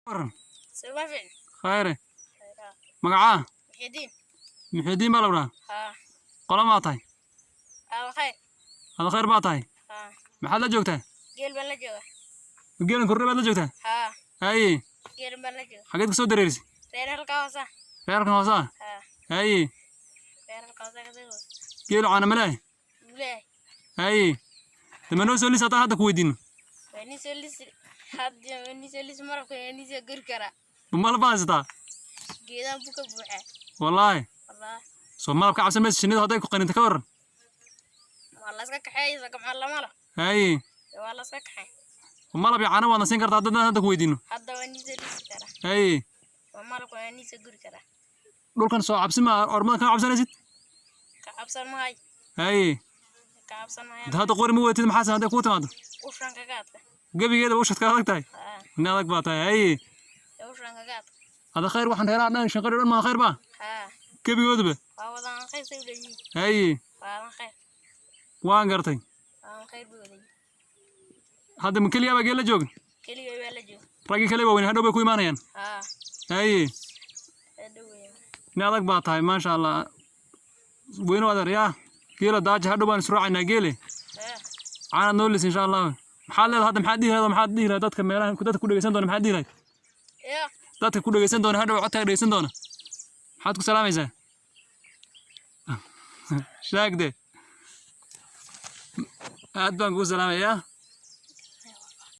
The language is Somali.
ورن سوافين خيره خيرا مقعاه محيدين محيدين بالورا ها قلا ما tahay خير هذا خير baa tahay ها maxaad la joogtaa جيل بلا جوا geelan kordhe baad la joogtaa ها haye جيل بلا جوا xageed ka soo dareerisay رير الكوسة reerkan hoose ah ها haye رير الكوسة كده geelu caana ma leeyahay لا haye dama noo soo lis haddaan hadda ku weydiino وإني سوليس حد وإني سوليس مرة وإني سجر كرا malab baa haysataa جيدا بوك بوحة wallaahi والله soo malab ka cabsan maysa shinnidu hadday ku qaninta ka waran والله سكك حي سكك محل ماله haye والله سكك حي malab iyo caana waadna siin kartaa haddaan hadda ku weydiino حد وإني سوليس كرا haye ومرة وإني سجر كرا dhulkan soo cabsi ma ormada kama cabsanaysid كعبسان ماي haye كعبسان ماي hadda hadda qori ma weetid maxaa san hadday kuu timaado وشران كقاطع gebigeeda ushad ka adag tahay ها nin adag baa tahay haye وشران كقاطع هذا خير waxaan reeraa dhan shaqo dhan ma khayr ba ها gebigooduba وأنا خير سودي haye وأنا خير waan gartay وأنا خير بودي hadda ma keliya baa geela joogin كل يوم يلا جو raggii kale waaweyn hadhow bay ku imaanayaan ها haye أدوي nin adag baa tahay maasha allah weyno adeer yaa geela daaja hadhow baan israacaynaa geele ها caanaad noo lis insha allah maxaad leedahay hadda maxaad dhihi lahayd dadka meelaha dadka ku dhegeysan doona maxaad dhihi lahayd يا dadka ku dhegeysan doona hadhow codkaaga dhegeysan doona maxaad ku salaamaysaa shaagde aad baan kuu salaamayaa